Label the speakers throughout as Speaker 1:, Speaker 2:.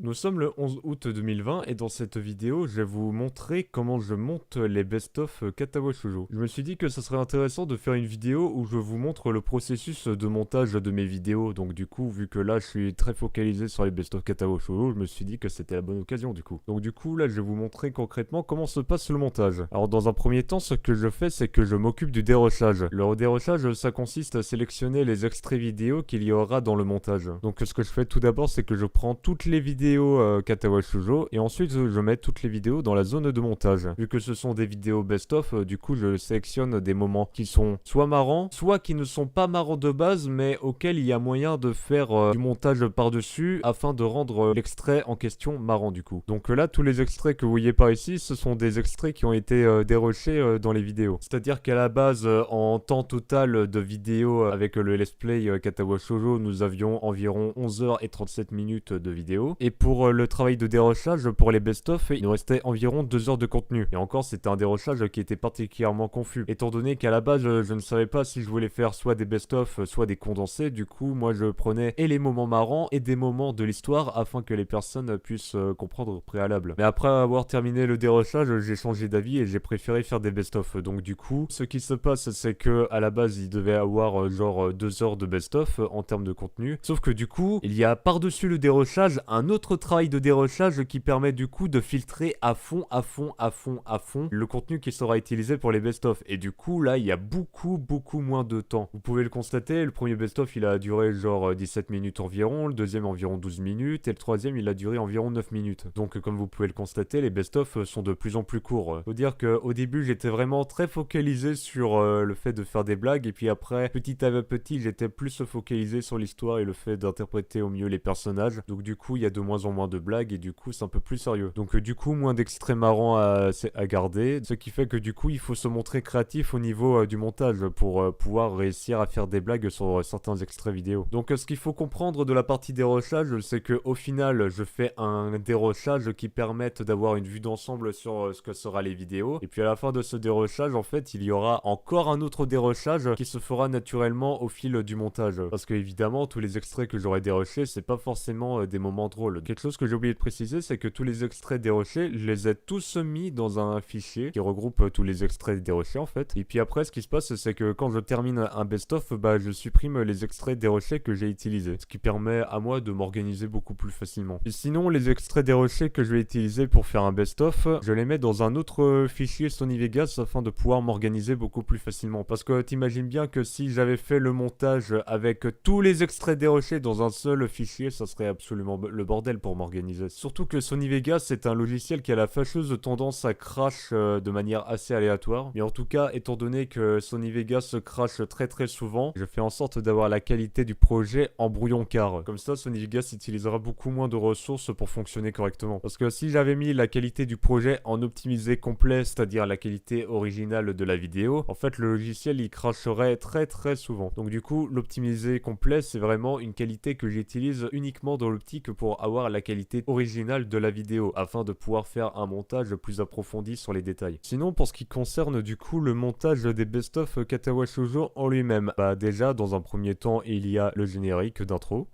Speaker 1: Nous sommes le 11 août 2020 et dans cette vidéo, je vais vous montrer comment je monte les best-of Katawa Shoujo. Je me suis dit que ça serait intéressant de faire une vidéo où je vous montre le processus de montage de mes vidéos. Donc du coup, vu que là je suis très focalisé sur les best-of Katawa Shoujo, je me suis dit que c'était la bonne occasion du coup. Donc du coup, là je vais vous montrer concrètement comment se passe le montage. Alors dans un premier temps, ce que je fais, c'est que je m'occupe du dérochage. Le dérochage, ça consiste à sélectionner les extraits vidéo qu'il y aura dans le montage. Donc ce que je fais tout d'abord, c'est que je prends toutes les vidéos Katawa Shoujo et ensuite je mets toutes les vidéos dans la zone de montage. Vu que ce sont des vidéos best-of, du coup je sélectionne des moments qui sont soit marrants, soit qui ne sont pas marrants de base mais auxquels il y a moyen de faire du montage par-dessus afin de rendre l'extrait en question marrant du coup. Donc là tous les extraits que vous voyez par ici, ce sont des extraits qui ont été dérochés dans les vidéos. C'est-à-dire qu'à la base en temps total de vidéo avec le let's play Katawa Shoujo, nous avions environ 11h37 de vidéo. Et pour le travail de dérochage, pour les best-of, il nous restait environ 2 heures de contenu. Et encore, c'était un dérochage qui était particulièrement confus. Étant donné qu'à la base, je ne savais pas si je voulais faire soit des best-of, soit des condensés. Du coup, moi, je prenais et les moments marrants et des moments de l'histoire afin que les personnes puissent comprendre au préalable. Mais après avoir terminé le dérochage, j'ai changé d'avis et j'ai préféré faire des best-of. Donc du coup, ce qui se passe, c'est que à la base, il devait avoir genre 2 heures de best-of en termes de contenu. Sauf que du coup, il y a par-dessus le dérochage un autre travail de dérochage qui permet du coup de filtrer à fond le contenu qui sera utilisé pour les best-of. Et du coup, là, il y a beaucoup moins de temps. Vous pouvez le constater, le premier best-of, il a duré genre 17 minutes environ, le deuxième environ 12 minutes, et le troisième, il a duré environ 9 minutes. Donc, comme vous pouvez le constater, les best-of sont de plus en plus courts. Faut dire qu'au début, j'étais vraiment très focalisé sur le fait de faire des blagues, et puis après, petit à petit, j'étais plus focalisé sur l'histoire et le fait d'interpréter au mieux les personnages. Donc, du coup, il y a de moins en moins de blagues et du coup c'est un peu plus sérieux. Donc du coup moins d'extraits marrants à garder, ce qui fait que du coup il faut se montrer créatif au niveau du montage pour pouvoir réussir à faire des blagues sur certains extraits vidéo. Donc ce qu'il faut comprendre de la partie dérochage, c'est que au final je fais un dérochage qui permette d'avoir une vue d'ensemble sur ce que sera les vidéos, et puis à la fin de ce dérochage en fait il y aura encore un autre dérochage qui se fera naturellement au fil du montage, parce que évidemment tous les extraits que j'aurais dérochés c'est pas forcément des moments drôles. Quelque chose que j'ai oublié de préciser, c'est que tous les extraits dérochés, je les ai tous mis dans un fichier qui regroupe tous les extraits dérochés en fait. Et puis après, ce qui se passe, c'est que quand je termine un best-of, bah je supprime les extraits dérochés que j'ai utilisés, ce qui permet à moi de m'organiser beaucoup plus facilement. Et sinon, les extraits dérochés que je vais utiliser pour faire un best-of, je les mets dans un autre fichier Sony Vegas afin de pouvoir m'organiser beaucoup plus facilement. Parce que t'imagines bien que si j'avais fait le montage avec tous les extraits dérochés dans un seul fichier, ça serait absolument le bordel pour m'organiser. Surtout que Sony Vegas c'est un logiciel qui a la fâcheuse tendance à crash de manière assez aléatoire. Mais en tout cas, étant donné que Sony Vegas crash très souvent, je fais en sorte d'avoir la qualité du projet en brouillon quart. Comme ça, Sony Vegas utilisera beaucoup moins de ressources pour fonctionner correctement. Parce que si j'avais mis la qualité du projet en optimisé complet, c'est-à-dire la qualité originale de la vidéo, en fait le logiciel il crasherait très souvent. Donc du coup, l'optimisé complet c'est vraiment une qualité que j'utilise uniquement dans l'optique pour avoir la qualité originale de la vidéo afin de pouvoir faire un montage plus approfondi sur les détails. Sinon, pour ce qui concerne du coup le montage des best-of Katawa Shoujo en lui-même, bah déjà dans un premier temps il y a le générique d'intro.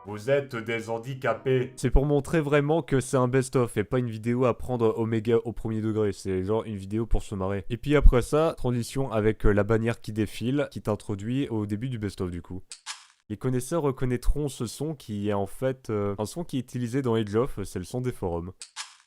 Speaker 1: Vous êtes des handicapés. C'est pour montrer vraiment que c'est un best-of et pas une vidéo à prendre au premier degré. C'est genre une vidéo pour se marrer. Et puis après ça, transition avec la bannière qui défile, qui t'introduit au début du best-of du coup. Les connaisseurs reconnaîtront ce son qui est en fait un son qui est utilisé dans Age of, c'est le son des forums.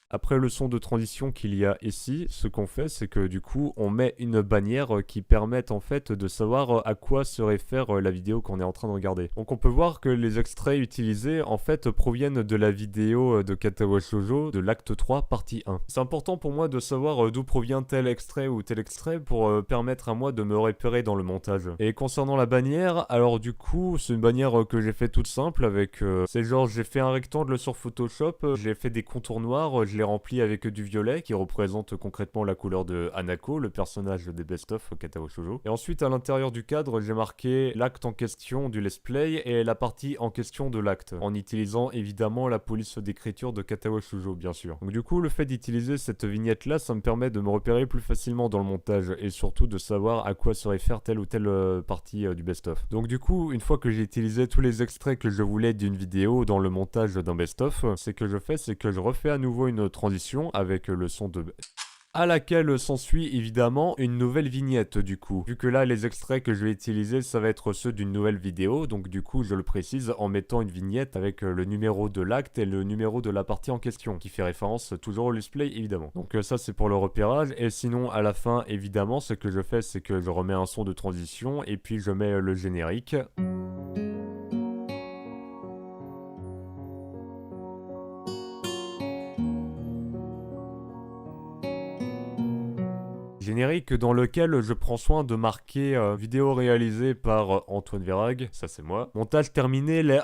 Speaker 1: Après le son de transition qu'il y a ici, ce qu'on fait, c'est que du coup, on met une bannière qui permet en fait de savoir à quoi se réfère la vidéo qu'on est en train de regarder. Donc on peut voir que les extraits utilisés en fait proviennent de la vidéo de Katawa Shoujo de l'acte 3 partie 1. C'est important pour moi de savoir d'où provient tel extrait ou tel extrait pour permettre à moi de me repérer dans le montage. Et concernant la bannière, alors du coup, c'est une bannière que j'ai fait toute simple avec... c'est genre j'ai fait un rectangle sur Photoshop, j'ai fait des contours noirs, je l'ai rempli avec du violet qui représente concrètement la couleur de Hanako, le personnage des best-of Katawa Shoujo. Et ensuite à l'intérieur du cadre, j'ai marqué l'acte en question du let's play et la partie en question de l'acte, en utilisant évidemment la police d'écriture de Katawa Shoujo bien sûr. Donc du coup le fait d'utiliser cette vignette là, ça me permet de me repérer plus facilement dans le montage et surtout de savoir à quoi se réfère telle ou telle partie du best-of. Donc du coup, une fois que j'ai utilisé tous les extraits que je voulais d'une vidéo dans le montage d'un best-of, c'est que je refais à nouveau une transition avec le son de... à laquelle s'ensuit évidemment une nouvelle vignette du coup. Vu que là les extraits que je vais utiliser ça va être ceux d'une nouvelle vidéo, donc du coup je le précise en mettant une vignette avec le numéro de l'acte et le numéro de la partie en question, qui fait référence toujours au let's play évidemment. Donc ça c'est pour le repérage, et sinon à la fin évidemment ce que je fais c'est que je remets un son de transition et puis je mets le générique. Générique dans lequel je prends soin de marquer vidéo réalisée par Antoine Verrag, ça c'est moi. Montage terminé, les...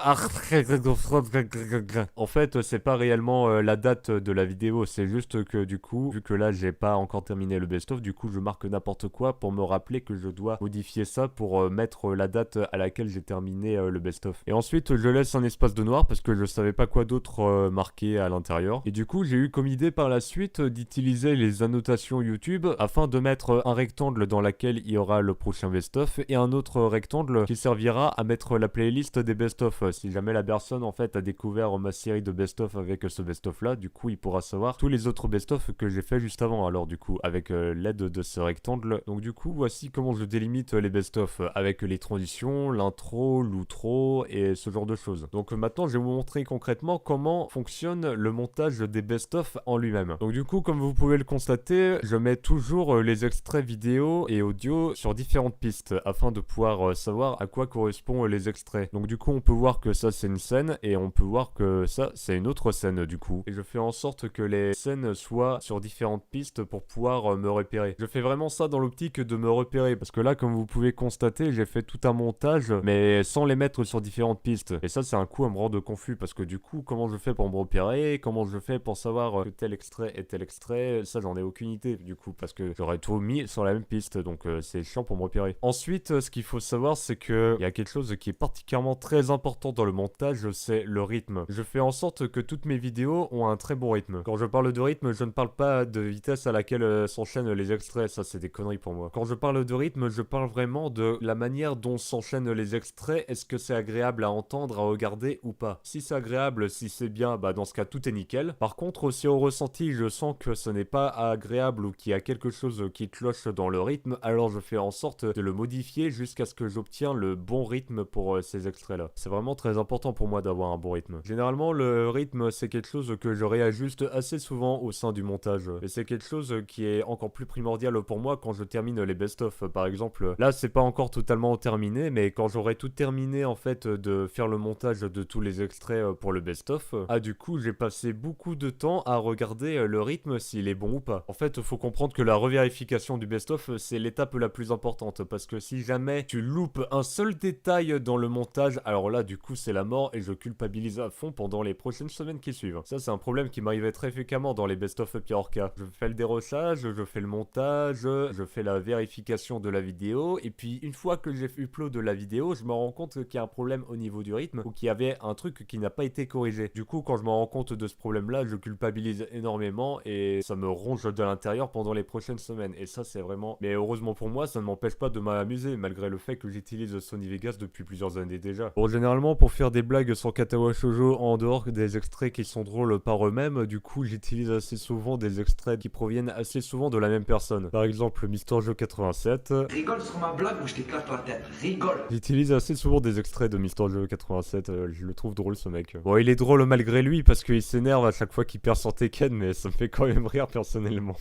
Speaker 1: En fait, c'est pas réellement la date de la vidéo, c'est juste que du coup, vu que là j'ai pas encore terminé le best-of, du coup je marque n'importe quoi pour me rappeler que je dois modifier ça pour mettre la date à laquelle j'ai terminé le best-of. Et ensuite, je laisse un espace de noir parce que je savais pas quoi d'autre marquer à l'intérieur. Et du coup, j'ai eu comme idée par la suite d'utiliser les annotations YouTube afin de mettre un rectangle dans lequel il y aura le prochain best-of et un autre rectangle qui servira à mettre la playlist des best-of. Si jamais la personne en fait a découvert ma série de best-of avec ce best-of là, du coup il pourra savoir tous les autres best-of que j'ai fait juste avant, alors du coup avec l'aide de ce rectangle. Donc du coup voici comment je délimite les best-of avec les transitions, l'intro, l'outro et ce genre de choses. Donc maintenant je vais vous montrer concrètement comment fonctionne le montage des best-of en lui-même. Donc du coup comme vous pouvez le constater, je mets toujours les extraits vidéo et audio sur différentes pistes afin de pouvoir savoir à quoi correspondent les extraits. Donc du coup on peut voir que ça c'est une scène et on peut voir que ça c'est une autre scène du coup. Et je fais en sorte que les scènes soient sur différentes pistes pour pouvoir me repérer. Je fais vraiment ça dans l'optique de me repérer parce que là comme vous pouvez constater j'ai fait tout un montage mais sans les mettre sur différentes pistes. Et ça c'est un coup à me rendre confus parce que du coup comment je fais pour me repérer, comment je fais pour savoir que tel extrait est tel extrait, ça j'en ai aucune idée du coup parce que j'aurais tout mis sur la même piste, donc c'est chiant pour me repérer. Ensuite, ce qu'il faut savoir, c'est que il y a quelque chose qui est particulièrement très important dans le montage, c'est le rythme. Je fais en sorte que toutes mes vidéos ont un très bon rythme. Quand je parle de rythme, je ne parle pas de vitesse à laquelle s'enchaînent les extraits, ça c'est des conneries pour moi. Quand je parle de rythme, je parle vraiment de la manière dont s'enchaînent les extraits, est-ce que c'est agréable à entendre, à regarder ou pas. Si c'est agréable, si c'est bien, bah dans ce cas tout est nickel. Par contre, si au ressenti je sens que ce n'est pas agréable ou qu'il y a quelque chose qui cloche dans le rythme, alors je fais en sorte de le modifier jusqu'à ce que j'obtienne le bon rythme pour ces extraits là. C'est vraiment très important pour moi d'avoir un bon rythme. Généralement le rythme c'est quelque chose que je réajuste assez souvent au sein du montage. Et c'est quelque chose qui est encore plus primordial pour moi quand je termine les best-of. Par exemple, là c'est pas encore totalement terminé, mais quand j'aurai tout terminé en fait de faire le montage de tous les extraits pour le best-of, du coup j'ai passé beaucoup de temps à regarder le rythme s'il est bon ou pas. En fait faut comprendre que la revérification du best-of c'est l'étape la plus importante parce que si jamais tu loupes un seul détail dans le montage, alors là du coup c'est la mort et je culpabilise à fond pendant les prochaines semaines qui suivent. Ça c'est un problème qui m'arrivait très fréquemment dans les best-of Pirorca. Je fais le dérochage, je fais le montage, je fais la vérification de la vidéo et puis une fois que j'ai upload de la vidéo, je me rends compte qu'il y a un problème au niveau du rythme ou qu'il y avait un truc qui n'a pas été corrigé. Du coup quand je me rends compte de ce problème là, je culpabilise énormément et ça me ronge de l'intérieur pendant les prochaines semaines et ça c'est vraiment... Mais heureusement pour moi, ça ne m'empêche pas de m'amuser, malgré le fait que j'utilise Sony Vegas depuis plusieurs années déjà. Bon, généralement, pour faire des blagues sur Katawa Shoujo, en dehors des extraits qui sont drôles par eux-mêmes, du coup, j'utilise assez souvent des extraits qui proviennent assez souvent de la même personne. Par exemple, Mister Joe 87.
Speaker 2: Rigole sur ma blague ou je t'éclate la tête. Rigole.
Speaker 1: J'utilise assez souvent des extraits de Mister Joe 87, je le trouve drôle ce mec. Bon, il est drôle malgré lui parce qu'il s'énerve à chaque fois qu'il perd sur Tekken, mais ça me fait quand même rire personnellement.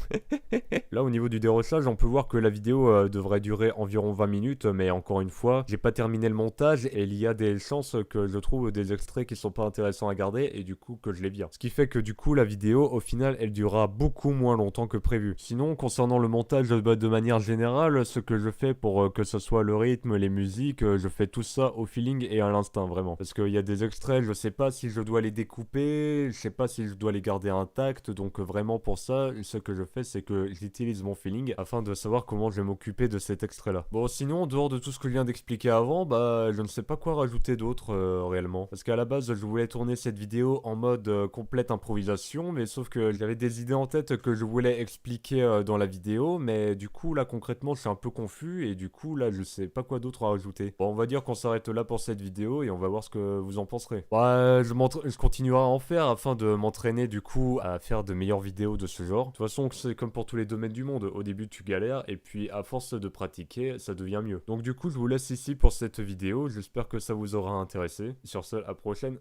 Speaker 1: Là, au niveau du déroulement, recherche, on peut voir que la vidéo devrait durer environ 20 minutes, mais encore une fois, j'ai pas terminé le montage et il y a des chances que je trouve des extraits qui sont pas intéressants à garder et du coup que je les vire. Ce qui fait que du coup la vidéo au final elle durera beaucoup moins longtemps que prévu. Sinon concernant le montage de manière générale, ce que je fais pour que ce soit le rythme, les musiques, je fais tout ça au feeling et à l'instinct vraiment. Parce qu'il y a des extraits, je sais pas si je dois les découper, je sais pas si je dois les garder intacts, donc vraiment pour ça, ce que je fais c'est que j'utilise mon feeling afin de savoir comment je vais m'occuper de cet extrait là. Bon sinon en dehors de tout ce que je viens d'expliquer avant, bah je ne sais pas quoi rajouter d'autre réellement. Parce qu'à la base je voulais tourner cette vidéo en mode complète improvisation, mais sauf que j'avais des idées en tête que je voulais expliquer dans la vidéo, mais du coup là concrètement je suis un peu confus et du coup là je sais pas quoi d'autre à rajouter. Bon on va dire qu'on s'arrête là pour cette vidéo et on va voir ce que vous en penserez. Bah je continuerai à en faire afin de m'entraîner du coup à faire de meilleures vidéos de ce genre. De toute façon c'est comme pour tous les domaines du monde, au début tu galères et puis à force de pratiquer ça devient mieux. Donc du coup je vous laisse ici pour cette vidéo, j'espère que ça vous aura intéressé. Sur ce, à la prochaine.